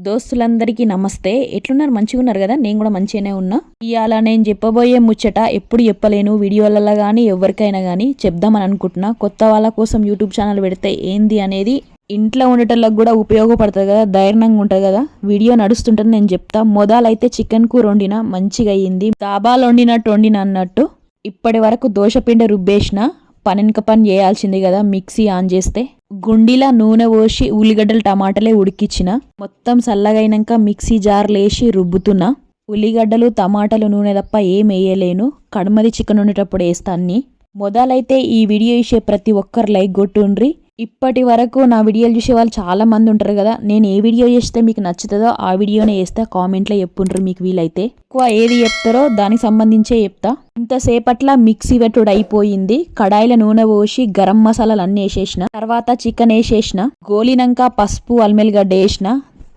దోస్తులందరికీ నమస్తే. ఎట్లున్నారు? మంచిగా ఉన్నారు కదా? నేను కూడా మంచిగానే ఉన్నా. ఇవాళ నేను చెప్పబోయే ముచ్చట ఎప్పుడు చెప్పలేను వీడియోలలో కానీ ఎవరికైనా కానీ చెప్దామని అనుకుంటున్నా. కొత్త వాళ్ళ కోసం యూట్యూబ్ ఛానల్ పెడితే ఏంది అనేది ఇంట్లో ఉండేటోళ్ళకి కూడా ఉపయోగపడుతుంది కదా, ధైర్యంగా ఉంటుంది కదా. వీడియో నడుస్తుంటే నేను చెప్తా. మొదలైతే చికెన్ కూర వండిన మంచిగా అయ్యింది. దాబాలు వండిన అన్నట్టు ఇప్పటి వరకు దోశపిండి రుబ్బేసిన. పనెనక పని చేయాల్సింది కదా. మిక్సీ ఆన్ చేస్తే గుండిలా నూనె పోసి ఉల్లిగడ్డలు టమాటాలే ఉడికిచ్చిన. మొత్తం చల్లగైనాక మిక్సీ జార్లు వేసి రుబ్బుతున్నా. ఉల్లిగడ్డలు టమాటాలు నూనె తప్ప ఏం వేయలేను. కడమది చికెన్ వండేటప్పుడు వేస్తా అన్ని. మొదలైతే ఈ వీడియో చూసే ప్రతి ఒక్కరు లైక్ కొట్టుండ్రి. ఇప్పటి వరకు నా వీడియోలు చూసే వాళ్ళు చాలా మంది ఉంటారు కదా. నేను ఏ వీడియో చేస్తే మీకు నచ్చుతుందో ఆ వీడియోనే వేస్తా. కామెంట్లో చెప్పుండ్రు మీకు వీలైతే. ఎక్కువ ఏది చెప్తారో దానికి సంబంధించే చెప్తా. ఇంతసేపట్ల మిక్సీ పెట్టుడు అయిపోయింది. కడాయిల నూనె పోసి గరం మసాలాలు అన్నీ వేసేసిన. తర్వాత చికెన్ వేసేసిన. గోలినాక పసుపు అల్మెల్లిగడ్డ వేసిన.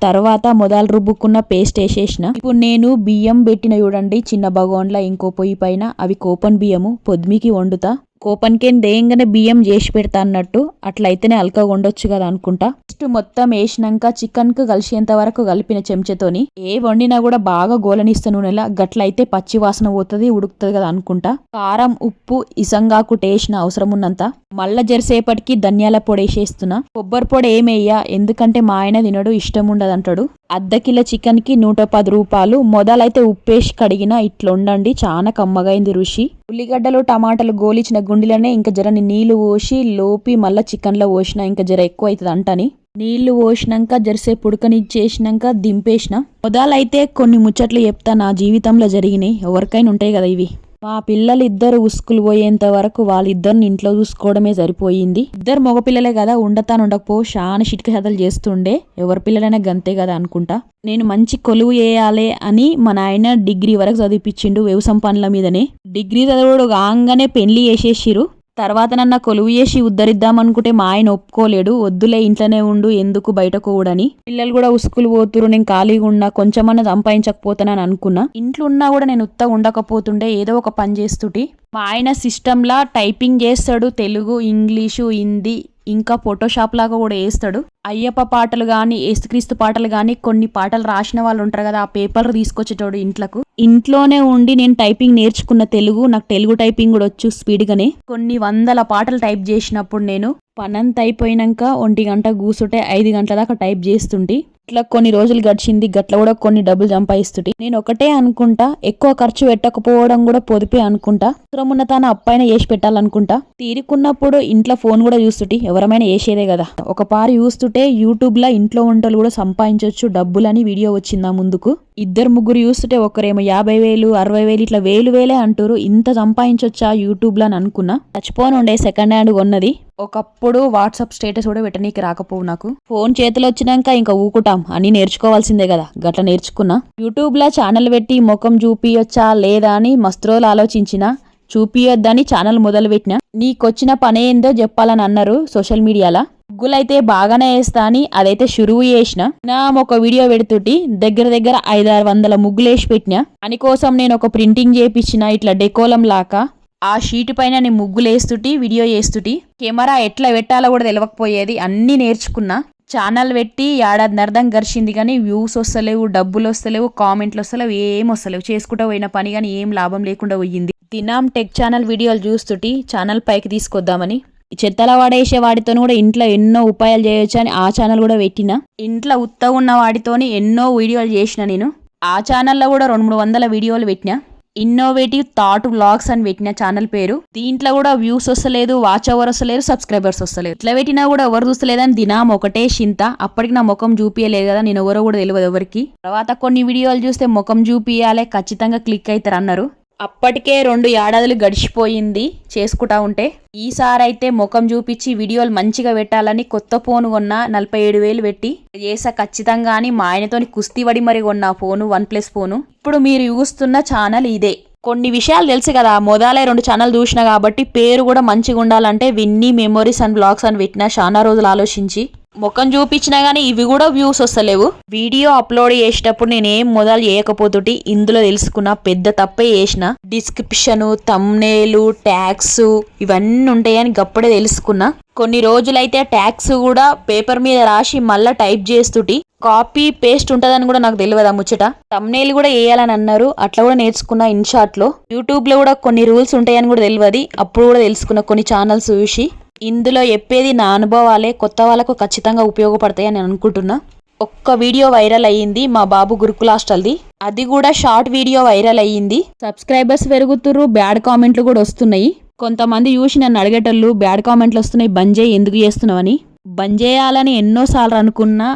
తర్వాత మొదలు రుబ్బుకున్న పేస్ట్ వేసేసిన. ఇప్పుడు నేను బియ్యం పెట్టిన చూడండి చిన్న బగోన్లా ఇంకో పొయ్యి పైన. అవి కోపన్ బియ్యము పొద్దుమికి వండుతా. కోపన్కేం దేయంగానే బియ్యం చేసి పెడతా అన్నట్టు. అట్లయితేనే అల్కగా ఉండొచ్చు కదా అనుకుంటా. ఫస్ట్ మొత్తం వేసినాక చికెన్ కు కలిసేంత వరకు కలిపిన చెంచాతోని. ఏ వండినా కూడా బాగా గోలనిస్తా నూనెలా. గట్లయితే పచ్చి వాసన పోతుంది, ఉడుకుతుంది కదా అనుకుంటా. కారం ఉప్పు ఇసంగాకు టేసిన అవసరం ఉన్నంత. మళ్ళా జరసేపటికి ధనియాల పొడి వేసేస్తున్నా. కొబ్బరి పొడి ఏమేయ్యా, ఎందుకంటే మా ఆయన తినడు, ఇష్టం ఉండదు అంటాడు. అర్ధ కిలో చికెన్ కి 110 రూపాయలు. మొదలైతే ఉప్పేసి కడిగిన. ఇట్లా వండండి, చాలా కమ్మగైంది రుచి. ఉల్లిగడ్డలు టమాటాలు గోలిచిన గుండిలోనే ఇంకా జరని నీళ్లు పోసి లోపి మళ్ళీ చికెన్లో పోసిన. ఇంకా జర ఎక్కువ అవుతుంది అంటని నీళ్లు పోసినాక జరసేపు ఉడకనిచ్చేసినాక దింపేసిన. మొదలైతే కొన్ని ముచ్చట్లు చెప్తా నా జీవితంలో జరిగినాయి. ఎవరికైనా ఉంటాయి కదా ఇవి. మా పిల్లలు ఇద్దరు ఉస్కులు పోయేంత వరకు వాళ్ళిద్దరిని ఇంట్లో చూసుకోవడమే సరిపోయింది. ఇద్దరు మగపిల్లలే కదా, ఉండకపో చాలా చిటిక కథలు చేస్తుండే. ఎవరి పిల్లలైనా గంతే కదా అనుకుంటా. నేను మంచి కొలువు చేయాలి అని మా నాయన డిగ్రీ వరకు చదివిపించిండు వ్యవసాయం పనుల మీదనే. డిగ్రీ చదువుడు కాగానే పెళ్లి చేసేసిరు. తర్వాత నన్న కొలువు చేసి ఉద్ధరిద్దామనుకుంటే మా ఆయన ఒప్పుకోలేడు. వద్దులే ఇంట్లోనే ఉండు, ఎందుకు బయటకు కూడని. పిల్లలు కూడా ఉస్కులు పోతురు, నేను ఖాళీగా ఉన్నా, కొంచెమన్నా సంపాదించకపోతానని అనుకున్నా. ఇంట్లో ఉన్నా కూడా నేను ఉత్తగా ఉండకపోతుండే, ఏదో ఒక పని చేస్తుటి. మా ఆయన సిస్టంలా టైపింగ్ చేస్తాడు. తెలుగు, ఇంగ్లీషు, హిందీ, ఇంకా ఫోటోషాప్ లాగా కూడా వేస్తాడు. అయ్యప్ప పాటలు కానీ యేసుక్రీస్తు పాటలు కానీ కొన్ని పాటలు రాసిన వాళ్ళు ఉంటారు కదా, ఆ పేపర్ తీసుకొచ్చేటోడు ఇంట్లోకు. ఇంట్లోనే ఉండి నేను టైపింగ్ నేర్చుకున్న తెలుగు. నాకు తెలుగు టైపింగ్ కూడా వచ్చు స్పీడ్గానే. కొన్ని 100 పాటలు టైప్ చేసినప్పుడు నేను పనంత అయిపోయినాక 1 గంట కూసుంటే 5 గంటల దాకా టైప్ చేస్తుంటే. ఇట్లా కొన్ని రోజులు గడిచింది. గట్ల కూడా కొన్ని డబ్బులు సంపాదిస్తుంటే. నేను ఒకటే అనుకుంటా, ఎక్కువ ఖర్చు పెట్టకపోవడం కూడా పొదుపే అనుకుంటా. అవసరమున్న తన అప్పైన చేసి పెట్టాలనుకుంటా. తీరుకున్నప్పుడు ఇంట్లో ఫోన్ కూడా చూస్తుంటే. ఎవరమైనా చేసేదే కదా. ఒక పారి చూస్తుంటే యూట్యూబ్ లో ఇంట్లో వంటలు కూడా సంపాదించవచ్చు డబ్బులని వీడియో వచ్చిందా ముందుకు. 2-3 చూస్తుంటే ఒకరేమో 50,000 60,000 ఇట్లా వేలే అంటారు. ఇంత సంపాదించొచ్చా యూట్యూబ్ లో అని అనుకున్నా. చచ్చిపోను ఉండే సెకండ్ హ్యాండ్ కొన్నది. ఒకప్పుడు వాట్సాప్ స్టేటస్ కూడా పెట్టనీకి రాకపోవు నాకు. ఫోన్ చేతిలో వచ్చినాక ఇంకా ఊకుటాం, అన్ని నేర్చుకోవాల్సిందే కదా. గట్ల నేర్చుకున్నా. యూట్యూబ్ లో ఛానల్ పెట్టి ముఖం చూపియొచ్చా లేదా అని మస్తు రోజులు ఆలోచించిన. చూపియొద్దని ఛానల్ మొదలు పెట్టినా. నీకొచ్చిన పనేందో చెప్పాలని అన్నారు సోషల్ మీడియాలో. ముగ్గులైతే బాగానే వేస్తా అని అదైతే షురువు చేసిన. నా ఒక వీడియో పెడుతుటి దగ్గర 500-600 ముగ్గులు వేసి పెట్టినా. అని కోసం నేను ఒక ప్రింటింగ్ చేపించిన ఇట్లా డెకోలం లాగా. ఆ షీట్ పైన నేను ముగ్గులు వేస్తుటి, వీడియో చేస్తుటి. కెమెరా ఎట్లా పెట్టాలో కూడా తెలియకపోయేది. అన్నీ నేర్చుకున్నా. ఛానల్ పెట్టి 1.5 గడిచింది కానీ వ్యూస్ వస్తలేవు, డబ్బులు వస్తలేవు, కామెంట్లు వస్తలేవు, ఏం వస్తలేవు. చేసుకుంటూ పోయిన పని కానీ ఏం లాభం లేకుండా పోయింది. దినాం టెక్ ఛానల్ వీడియోలు చూస్తుటి ఛానల్ పైకి తీసుకొద్దామని. చెత్తల వాడేసే వాడితో కూడా ఇంట్లో ఎన్నో ఉపాయాలు చేయొచ్చు అని ఆ ఛానల్ కూడా పెట్టిన. ఇంట్లో ఉత్తగా ఉన్న వాడితోని ఎన్నో వీడియోలు చేసిన నేను. ఆ ఛానల్లో కూడా 200-300 వీడియోలు పెట్టినా. ఇన్నోవేటివ్ థాట్ వ్లాగ్స్ అని పెట్టిన ఛానల్ పేరు. దీంట్లో కూడా వ్యూస్ వస్తలేదు, వాచ్ అవర్ వస్తలేరు, సబ్స్క్రైబర్స్ వస్తలేరు. ఇట్లా పెట్టినా కూడా ఎవరు చూస్తలేదని దినాం ఒకటే చింత. అప్పటికి నా ముఖం చూపియలేదు కదా, నేను ఎవరో కూడా తెలియదు ఎవరికి. తర్వాత కొన్ని వీడియోలు చూస్తే ముఖం చూపియాలే, ఖచ్చితంగా క్లిక్ అవుతారు అన్నారు. అప్పటికే 2 ఏడాదులు గడిచిపోయింది చేసుకుంటా ఉంటే. ఈసారి అయితే ముఖం చూపించి వీడియోలు మంచిగా పెట్టాలని కొత్త ఫోన్ కొన్నా. 47,000 పెట్టి చేసా ఖచ్చితంగా అని మా ఆయనతోని కుస్తీ పడి మరి కొన్నా ఫోను, OnePlus ఫోను. ఇప్పుడు మీరు చూస్తున్న ఛానల్ ఇదే. కొన్ని విషయాలు తెలుసు కదా, మొదలై 2 ఛానల్ చూసినా కాబట్టి పేరు కూడా మంచిగా ఉండాలంటే విన్నీ మెమోరీస్ అండ్ బ్లాగ్స్ అని పెట్టినా. చాలా రోజులు ఆలోచించి ముఖం చూపించినా గానీ ఇవి కూడా వ్యూస్ వస్తలేవు. వీడియో అప్లోడ్ చేసేటప్పుడు నేనేం మొదలు చేయకపోతుంటే ఇందులో తెలుసుకున్న పెద్ద తప్పే చేసిన. డిస్క్రిప్షన్, థంబ్నెయిల్, ట్యాగ్స్ ఇవన్నీ ఉంటాయని గప్పుడే తెలుసుకున్నా. కొన్ని రోజులైతే ట్యాగ్స్ కూడా పేపర్ మీద రాసి మళ్ళా టైప్ చేస్తుటి. కాపీ పేస్ట్ ఉంటుందని కూడా నాకు తెలియదు ఆ ముచ్చట. తమ్నేల్ కూడా వేయాలని అన్నారు, అట్లా కూడా నేర్చుకున్నా ఇన్షాట్లో. యూట్యూబ్లో కూడా కొన్ని రూల్స్ ఉంటాయని కూడా తెలియదు, అప్పుడు కూడా తెలుసుకున్న కొన్ని ఛానల్స్ చూసి. ఇందులో చెప్పేది నా అనుభవాలే, కొత్త వాళ్ళకు ఖచ్చితంగా ఉపయోగపడతాయని నేను అనుకుంటున్నా. ఒక్క వీడియో వైరల్ అయ్యింది మా బాబు గురుకుల హాస్టల్ది, అది కూడా షార్ట్ వీడియో వైరల్ అయ్యింది. సబ్స్క్రైబర్స్ పెరుగుతుర్రు, బ్యాడ్ కామెంట్లు కూడా వస్తున్నాయి. కొంతమంది చూసి నన్ను అడిగేటోళ్ళు బ్యాడ్ కామెంట్లు వస్తున్నాయి, బంద్ చేయి, ఎందుకు చేస్తున్నావని. బంద్ చేయాలని ఎన్నోసార్లు అనుకున్నా,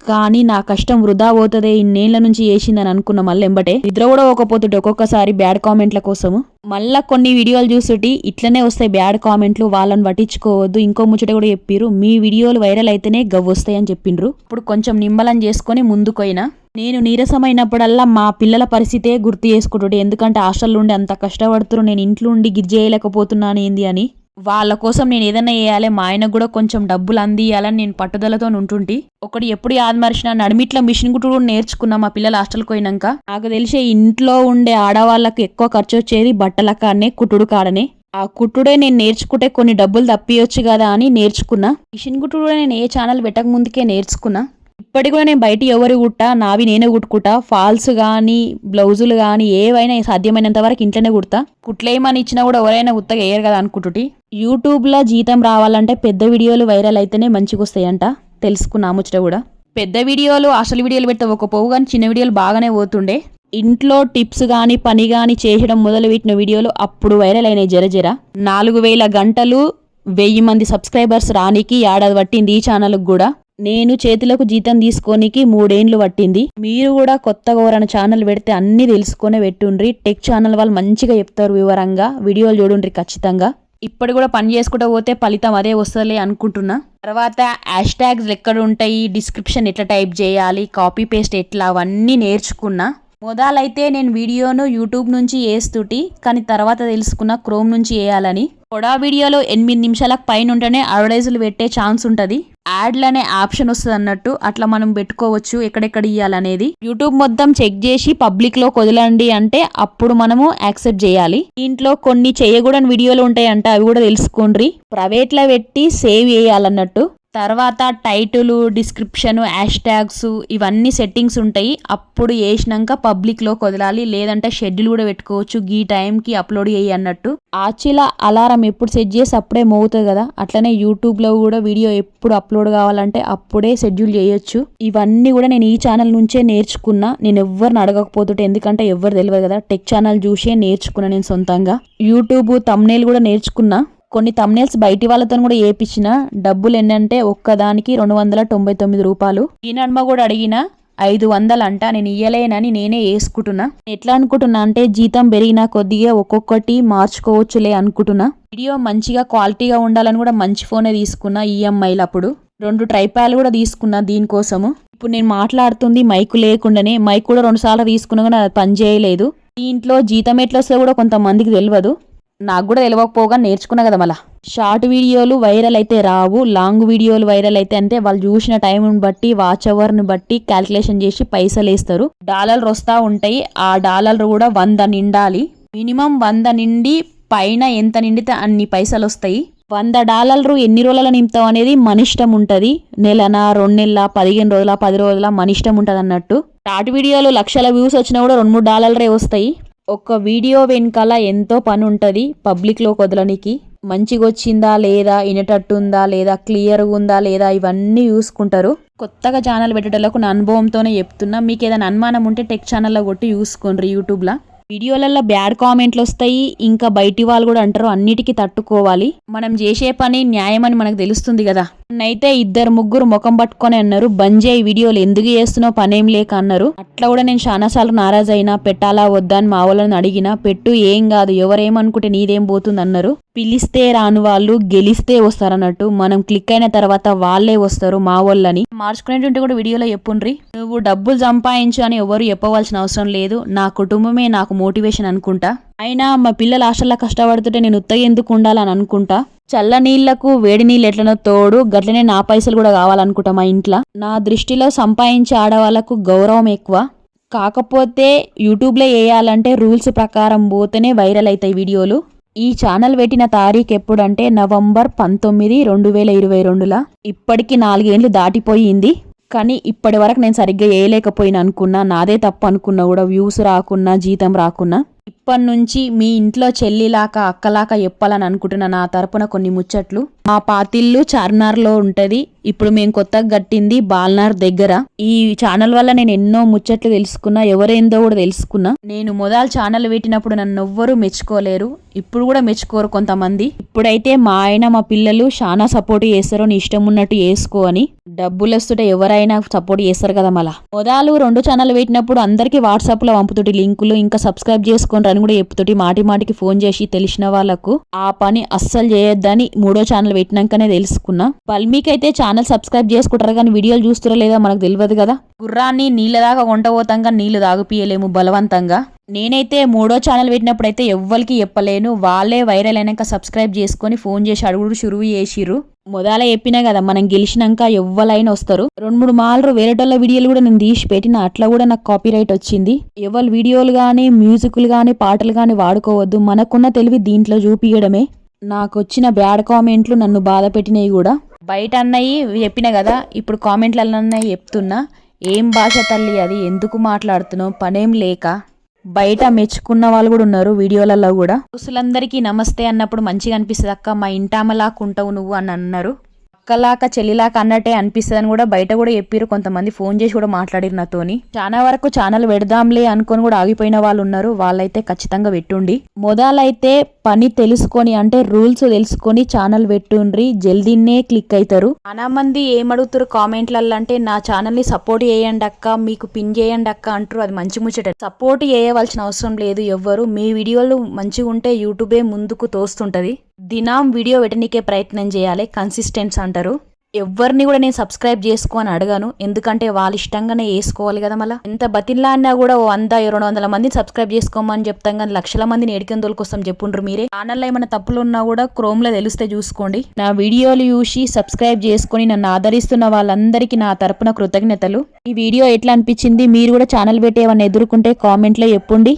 కానీ నా కష్టం వృధా పోతుంది, ఇన్నేళ్ల నుంచి చేసిందని అనుకున్న మళ్ళీ ఎంబటే నిద్ర కూడా పోకపోతుంటే ఒక్కొక్కసారి బ్యాడ్ కామెంట్ల కోసము. మళ్ళా కొన్ని వీడియోలు చూసుటి ఇట్లనే వస్తాయి బ్యాడ్ కామెంట్లు, వాళ్ళని పట్టించుకోవద్దు. ఇంకో ముచ్చట కూడా చెప్పిర్రు, మీ వీడియోలు వైరల్ అయితేనే గవ్వు వస్తాయని చెప్పిండ్రు. ఇప్పుడు కొంచెం నిమ్మలం చేసుకొని ముందుకోయినా. నేను నీరసమైనప్పుడల్లా మా పిల్లల పరిస్థితే గుర్తు చేసుకుంటుంటే, ఎందుకంటే హాస్టల్ ఉండి అంత కష్టపడుతున్నారు, నేను ఇంట్లో ఉండి గిజ్ చేయలేకపోతున్నాను ఏంది అని. వాళ్ళ కోసం నేను ఏదైనా చేయాలి, మా ఆయనకు కూడా కొంచెం డబ్బులు అందియాలని నేను పట్టుదలతో ఉంటుంటి. ఒకటి ఎప్పుడు యాదమర్చిన, నడిమిట్ల మిషన్ కుట్టుడు నేర్చుకున్నా మా పిల్లలు హాస్టల్కి పోయినాక. నాకు తెలిసే ఇంట్లో ఉండే ఆడవాళ్ళకు ఎక్కువ ఖర్చు వచ్చేది బట్టల కాడనే, కుట్టుడు కాడనే. ఆ కుట్టుడే నేను నేర్చుకుంటే కొన్ని డబ్బులు తప్పియొచ్చు కదా అని నేర్చుకున్నా. మిషన్ కుట్టుడు నేను ఏ ఛానల్ పెట్టక ముందుకే నేర్చుకున్నా. ఇప్పటికి కూడా నేను బయట ఎవరు కుట్టా, నావి నేనే కుట్టుకుంటా. ఫాల్స్ కానీ బ్లౌజులు కానీ ఏవైనా సాధ్యమైనంత వరకు ఇంట్లోనే కుడతా. కుట్లేమని ఇచ్చినా కూడా ఎవరైనా ఉత్తగా వేయరు కదా అనుకుంటుటి. యూట్యూబ్లో జీతం రావాలంటే పెద్ద వీడియోలు వైరల్ అయితేనే మంచిగా వస్తాయంట, తెలుసుకున్నా ముచ్చట కూడా. పెద్ద వీడియోలు అసలు వీడియోలు పెడితే ఒక పోవు, కానీ చిన్న వీడియోలు బాగానే పోతుండే. ఇంట్లో టిప్స్ కానీ పని కానీ చేసడం మొదలు పెట్టిన వీడియోలు అప్పుడు వైరల్ అయినాయి. జర 4000 గంటలు 1000 మంది సబ్స్క్రైబర్స్ రానికి ఏడాది పట్టింది ఈ ఛానల్కి కూడా. నేను చేతులకు జీతం తీసుకోనికి 3 ఏండ్లు పట్టింది. మీరు కూడా కొత్తగా ఎవరైనా ఛానల్ పెడితే అన్ని తెలుసుకొని పెట్టుండ్రి. టెక్ ఛానల్ వాళ్ళు మంచిగా చెప్తారు వివరంగా, వీడియోలు చూడుండ్రి ఖచ్చితంగా. ఇప్పటి కూడా పని చేసుకుంటూ పోతే ఫలితం అదే వస్తుందిలే అనుకుంటున్నా. తర్వాత హ్యాష్ ట్యాగ్స్ ఎక్కడ ఉంటాయి, డిస్క్రిప్షన్ ఎట్లా టైప్ చేయాలి, కాపీ పేస్ట్ ఎట్లా, అవన్నీ నేర్చుకున్నా. మొదలైతే నేను వీడియోను యూట్యూబ్ నుంచి వేస్తుటి, కానీ తర్వాత తెలుసుకున్న క్రోమ్ నుంచి వేయాలని. పొడా వీడియోలో 8 నిమిషాలకు పైన ఉంటేనే అడ్వర్టైజులు పెట్టే ఛాన్స్ ఉంటుంది, యాడ్లు అనే ఆప్షన్ వస్తుంది అన్నట్టు. అట్లా మనం పెట్టుకోవచ్చు ఎక్కడెక్కడ ఇవ్వాలనేది. యూట్యూబ్ మొత్తం చెక్ చేసి పబ్లిక్లో వదలండి అంటే అప్పుడు మనము యాక్సెప్ట్ చేయాలి. దీంట్లో కొన్ని చేయకూడని వీడియోలు ఉంటాయంట, అవి కూడా తెలుసుకోండి. ప్రైవేట్లో పెట్టి సేవ్ చేయాలన్నట్టు. తర్వాత టైటిల్, డిస్క్రిప్షన్, హ్యాష్ ట్యాగ్స్ ఇవన్నీ సెట్టింగ్స్ ఉంటాయి. అప్పుడు వేసినాక పబ్లిక్లో వదలాలి, లేదంటే షెడ్యూల్ కూడా పెట్టుకోవచ్చు, ఈ టైంకి అప్లోడ్ చేయి అన్నట్టు. యాక్చువల్గా అలారం ఎప్పుడు సెట్ చేసి అప్పుడే మోగుతుంది కదా, అట్లనే యూట్యూబ్లో కూడా వీడియో ఎప్పుడు అప్లోడ్ కావాలంటే అప్పుడే షెడ్యూల్ చేయొచ్చు. ఇవన్నీ కూడా నేను ఈ ఛానల్ నుంచే నేర్చుకున్నా. నేను ఎవరిని అడగకపోతుంటే, ఎందుకంటే ఎవరు తెలియదు కదా, టెక్ ఛానల్ చూసే నేర్చుకున్నా నేను సొంతంగా. యూట్యూబ్ తమ్నేల్ కూడా నేర్చుకున్నా. కొన్ని తమ్నేల్స్ బయటి వాళ్ళతో కూడా వేయించిన. డబ్బులు ఏంటంటే ఒక్కదానికి 299 రూపాయలు. ఈ నడుమ కూడా అడిగిన 500 అంట, నేను ఇయ్యలేనని నేనే వేసుకుంటున్నా. ఎట్లా అనుకుంటున్నా అంటే, జీతం పెరిగిన కొద్దిగా ఒక్కొక్కటి మార్చుకోవచ్చులే అనుకుంటున్నా. వీడియో మంచిగా క్వాలిటీగా ఉండాలని కూడా మంచి ఫోనే తీసుకున్నా ఈఎంఐలు. అప్పుడు 2 ట్రైపాడ్లు కూడా తీసుకున్నా దీనికోసము. ఇప్పుడు నేను మాట్లాడుతుంది మైకు లేకుండానే, మైక్ కూడా 2 సార్లు తీసుకున్నా కానీ అది పని చేయలేదు. దీంట్లో జీతం ఎట్లా వస్తే కూడా కొంతమందికి తెలియదు, నాకు కూడా తెలియకపోగా నేర్చుకున్నా కదా. మళ్ళీ షార్ట్ వీడియోలు వైరల్ అయితే రావు, లాంగ్ వీడియోలు వైరల్ అయితే అంటే వాళ్ళు చూసిన టైంని బట్టి, వాచ్ అవర్ని బట్టి క్యాల్కులేషన్ చేసి పైసలు వేస్తారు. డాలర్లు వస్తూ ఉంటాయి, ఆ డాలర్లు కూడా 100 నిండాలి. మినిమం 100 నిండి పైన ఎంత నిండితే అన్ని పైసలు వస్తాయి. $100 ఎన్ని రోజుల నింపుతాం అనేది మన ఇష్టం ఉంటుంది. నెలనా, 2 నెలల, 15 రోజుల, 10 రోజుల, మన ఇష్టం ఉంటుంది అన్నట్టు. షార్ట్ వీడియోలు లక్షల వ్యూస్ వచ్చినా కూడా $2-3 వస్తాయి. ఒక వీడియో వెనకాల ఎంతో పని ఉంటుంది పబ్లిక్లో వదలనికి. మంచిగా వచ్చిందా లేదా, వినేటట్టుందా లేదా, క్లియర్గా ఉందా లేదా, ఇవన్నీ చూసుకుంటారు. కొత్తగా ఛానల్ పెట్టేటోళ్ళకు నా అనుభవంతోనే చెప్తున్నా. మీకు ఏదైనా అనుమానం ఉంటే టెక్ ఛానల్లో కొట్టి చూసుకోండి యూట్యూబ్లో. వీడియోలలో బ్యాడ్ కామెంట్లు వస్తాయి, ఇంకా బయటి వాళ్ళు కూడా అంటారు, అన్నిటికీ తట్టుకోవాలి. మనం చేసే పని న్యాయం అని మనకు తెలుస్తుంది కదా. నైతే 2-3 ముఖం పట్టుకొని అన్నారు, బంజే వీడియోలు ఎందుకు చేస్తున్నావు, పనేం లేక అన్నారు. అట్లా కూడా నేను చాలాసార్లు నారాజ్ అయినా, పెట్టాలా వద్దా అని మా వాళ్ళని అడిగినా. పెట్టు, ఏం కాదు, ఎవరేమనుకుంటే నీదేం పోతుంది అన్నారు. పిలిస్తే రాను వాళ్ళు గెలిస్తే వస్తారన్నట్టు. మనం క్లిక్ అయిన తర్వాత వాళ్ళే వస్తారు మా వాళ్ళని. మార్చుకునేటువంటి కూడా వీడియోలో చెప్పుండ్రి. నువ్వు డబ్బులు సంపాదించు అని ఎవరు చెప్పవలసిన అవసరం లేదు, నా కుటుంబమే నాకు మోటివేషన్ అనుకుంటా. అయినా మా పిల్లలు హాస్టల్లో కష్టపడుతుంటే నేను ఉత్తగా ఎందుకు ఉండాలని అనుకుంటా. చల్ల నీళ్లకు వేడి నీళ్ళు ఎట్లనో తోడు, గట్లనే నా పైసలు కూడా కావాలనుకుంటా మా ఇంట్లో. నా దృష్టిలో సంపాదించే ఆడవాళ్ళకు గౌరవం ఎక్కువ. కాకపోతే యూట్యూబ్లో వేయాలంటే రూల్స్ ప్రకారం పోతేనే వైరల్ అవుతాయి వీడియోలు. ఈ ఛానల్ పెట్టిన తారీఖు ఎప్పుడంటే నవంబర్ 19, 2022. ఇప్పటికి 4 ఏండ్లు దాటిపోయింది. కానీ ఇప్పటి వరకు నేను సరిగ్గా వేయలేకపోయినా అనుకున్నా, నాదే తప్పు అనుకున్నా కూడా, వ్యూస్ రాకున్నా జీతం రాకున్నా. ఇప్పటి నుంచి మీ ఇంట్లో చెల్లిలాక అక్కలాక చెప్పాలని అనుకుంటున్నా నా తరపున కొన్ని ముచ్చట్లు. మా పాతిల్లు చార్మినార్లో ఉంటది. ఇప్పుడు మేము కొత్తగా కట్టింది బాల్నార్ దగ్గర. ఈ ఛానల్ వల్ల నేను ఎన్నో ముచ్చట్లు తెలుసుకున్నా, ఎవరేందో కూడా తెలుసుకున్నా. నేను మొదలు ఛానల్ పెట్టినప్పుడు నన్ను ఎవ్వరూ మెచ్చుకోలేరు, ఇప్పుడు కూడా మెచ్చుకోరు కొంతమంది. ఇప్పుడైతే మా ఆయన మా పిల్లలు చాలా సపోర్ట్ చేస్తారు, నీ ఇష్టం ఉన్నట్టు చేసుకో అని. డబ్బులు వస్తుంటే ఎవరైనా సపోర్ట్ చేస్తారు కదా. మళ్ళా మొదలు 2 ఛానల్ పెట్టినప్పుడు అందరికి వాట్సాప్ లో పంపుతోటి లింకులు, ఇంకా సబ్స్క్రైబ్ చేసుకోండి అని కూడా చెప్తోటి మాటికి ఫోన్ చేసి తెలిసిన వాళ్ళకు. ఆ పని అస్సలు చేయొద్దని 3వ ఛానల్ పెట్టినాకనే తెలుసుకున్నా. బల్మీకైతే ఛానల్ సబ్స్క్రైబ్ చేసుకుంటారు కానీ వీడియోలు చూస్తారో లేదో మనకు తెలియదు కదా. గుర్రాన్ని నీళ్ళ దాకా కొంటపోతాంగా నీళ్లు తాగిపియలేము బలవంతంగా. నేనైతే 3వ ఛానల్ పెట్టినప్పుడు అయితే ఎవ్వరికి చెప్పలేను, వాళ్ళే వైరల్ అయినాక సబ్స్క్రైబ్ చేసుకొని ఫోన్ చేసి అడుగుడు షురువు చేసిర్రు. మొదలే చెప్పినా కదా, మనం గెలిచినాక ఎవ్వలైనా వస్తారు. 2-3 మార్లు వేరేటోళ్ళ వీడియోలు కూడా నేను తీసి పెట్టిన, అట్లా కూడా నాకు కాపీరైట్ వచ్చింది. ఎవరి వీడియోలు కానీ మ్యూజిక్లు కానీ పాటలు కానీ వాడుకోవద్దు, మనకున్న తెలివి దీంట్లో చూపియడమే. నాకు వచ్చిన బ్యాడ్ కామెంట్లు నన్ను బాధ పెట్టినవి కూడా. బయట అన్నయ్యి చెప్పిన కదా, ఇప్పుడు కామెంట్లన్నీ చెప్తున్నా. ఏం భాష తల్లి అది, ఎందుకు మాట్లాడుతున్నావు, పనేం లేక. బయట మెచ్చుకున్న వాళ్ళు కూడా ఉన్నారు వీడియోలలో కూడా. పురుషులందరికీ నమస్తే అన్నప్పుడు మంచిగా అనిపిస్తుంది అక్క, మా ఇంటామలాగా ఉంటావు నువ్వు అని అన్నారు. అక్కలాక చెల్లిలాక అన్నట్టే అనిపిస్తుంది అని కూడా బయట కూడా చెప్పారు. కొంతమంది ఫోన్ చేసి కూడా మాట్లాడిరు నాతోని. చాలా వరకు ఛానల్ పెడదాంలే అనుకొని కూడా ఆగిపోయిన వాళ్ళు ఉన్నారు, వాళ్ళైతే ఖచ్చితంగా పెట్టుండి. మొదలైతే పని తెలుసుకొని అంటే రూల్స్ తెలుసుకొని ఛానల్ పెట్టుండ్రి, జల్దీనే క్లిక్ అవుతారు. చాలా మంది ఏమడుగుతారు కామెంట్లలో అంటే, నా ఛానల్ ని సపోర్ట్ చేయండి అక్క, మీకు పిన్ చేయండి అక్క అంటారు. అది మంచి ముచ్చట. సపోర్ట్ చేయవలసిన అవసరం లేదు ఎవ్వరు. మీ వీడియోలు మంచిగా ఉంటే యూట్యూబే ముందుకు తోస్తుంటది. దినం వీడియో పెట్టనీకే ప్రయత్నం చేయాలి, కన్సిస్టెన్స్ అంటారు. ఎవరిని కూడా నేను సబ్స్క్రైబ్ చేసుకో అని అడగాను, ఎందుకంటే వాళ్ళ ఇష్టంగానే వేసుకోవాలి కదా. మళ్ళీ ఎంత బతిన్లా అన్నా కూడా 100-200 మందిని సబ్స్క్రైబ్ చేసుకోమని చెప్తాం కానీ లక్షల మందిని ఎడికేందుల కోసం చెప్పుండ్రు మీరే. ఛానల్లో ఏమైనా తప్పులు ఉన్నా కూడా క్రోమ్ లో తెలిస్తే చూసుకోండి. నా వీడియోలు చూసి సబ్స్క్రైబ్ చేసుకుని నన్ను ఆదరిస్తున్న వాళ్ళందరికీ నా తరపున కృతజ్ఞతలు. ఈ వీడియో ఎట్లా అనిపించింది, మీరు కూడా ఛానల్ పెట్టి ఏమన్నా ఎదుర్కొంటే కామెంట్లో చెప్పుండి.